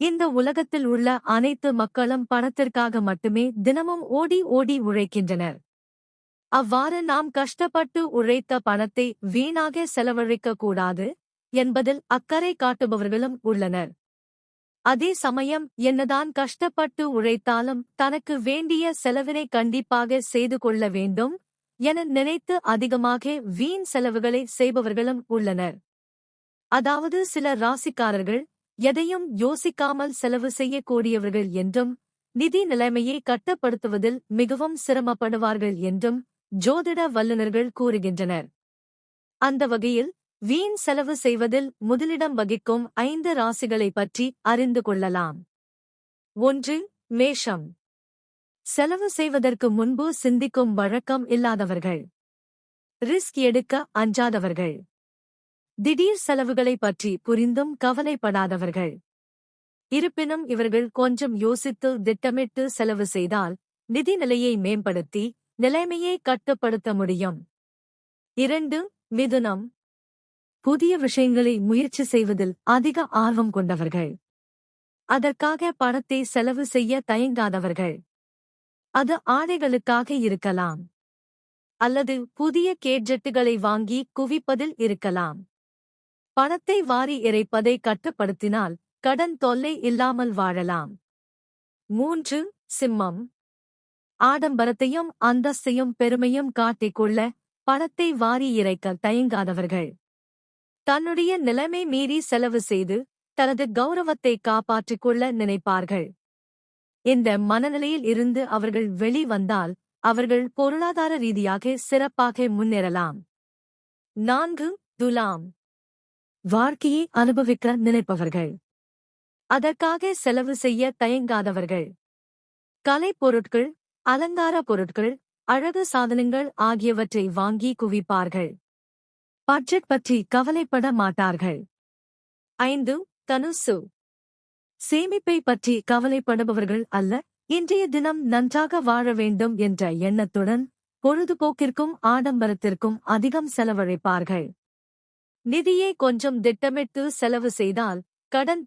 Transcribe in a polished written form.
இந்த உலகத்தில் உள்ள அனைத்து மக்களும் பணத்திற்காக மட்டுமே தினமும் ஓடி ஓடி உழைக்கின்றனர். அவ்வாறு நாம் கஷ்டப்பட்டு உழைத்த பணத்தை வீணாக செலவழிக்க கூடாது என்பதில் அக்கறை காட்டுபவர்களும் உள்ளனர். அதே சமயம் என்னதான் கஷ்டப்பட்டு உழைத்தாலும் தனக்கு வேண்டிய செலவினை கண்டிப்பாக செய்து கொள்ள வேண்டும் என நினைத்து அதிகமாக வீண் செலவுகளை செய்பவர்களும் உள்ளனர். அதாவது சில ராசிக்காரர்கள் எதையும் யோசிக்காமல் செலவு செய்யக்கூடியவர்கள் என்றும், நிதி நிலைமையை கட்டுப்படுத்துவதில் மிகவும் சிரமப்படுவார்கள் என்றும் ஜோதிட வல்லுநர்கள் கூறுகின்றனர். அந்த வகையில் வீண் செலவு செய்வதில் முதலிடம் வகிக்கும் 5 ராசிகளை பற்றி அறிந்து கொள்ளலாம். 1. மேஷம். செலவு செய்வதற்கு முன்பு சிந்திக்கும் வழக்கம் இல்லாதவர்கள். ரிஸ்க் எடுக்க அஞ்சாதவர்கள். திடீர் செலவுகளை பற்றி புரிந்தும் கவலைப்படாதவர்கள். இருப்பினும் இவர்கள் கொஞ்சம் யோசித்து திட்டமிட்டு செலவு செய்தால் நிதி நிலையை மேம்படுத்தி நிலைமையை கட்டுப்படுத்த முடியும். 2. மிதுனம். புதிய விஷயங்களை முயற்சி செய்வதில் அதிக ஆர்வம் கொண்டவர்கள். அதற்காக பணத்தை செலவு செய்ய தயங்காதவர்கள். அது ஆடைகளுக்காக இருக்கலாம், அல்லது புதிய கேட்ஜெட்டுகளை வாங்கி குவிப்பதில் இருக்கலாம். பணத்தை வாரி இறைப்பதை கட்டுப்படுத்தினால் கடன் தொல்லை இல்லாமல் வாழலாம். 3. சிம்மம். ஆடம்பரத்தையும் அந்தஸ்தையும் பெருமையும் காட்டிக்கொள்ள பணத்தை வாரி இறைக்க தயங்காதவர்கள். தன்னுடைய நிலைமை மீறி செலவு செய்து தனது கௌரவத்தை காப்பாற்றிக் கொள்ள நினைப்பார்கள். இந்த மனநிலையில் இருந்து அவர்கள் வெளிவந்தால் அவர்கள் பொருளாதார ரீதியாக சிறப்பாக முன்னேறலாம். 4. துலாம். வாழ்க்கையை அனுபவிக்க நினைப்பவர்கள். அதற்காக செலவு செய்ய தயங்காதவர்கள். கலைப் பொருட்கள், அலங்கார பொருட்கள், அழகு சாதனங்கள் ஆகியவற்றை வாங்கி குவிப்பார்கள். பட்ஜெட் பற்றி கவலைப்பட மாட்டார்கள். 5. தனுசு. சேமிப்பை பற்றி கவலைப்படுபவர்கள் அல்ல. இன்றைய தினம் நன்றாக வாழ வேண்டும் என்ற எண்ணத்துடன் பொழுதுபோக்கிற்கும் ஆடம்பரத்திற்கும் அதிகம் செலவழிப்பார்கள். நிதியை கொஞ்சம் திட்டமிட்டு செலவு செய்தால் கடன்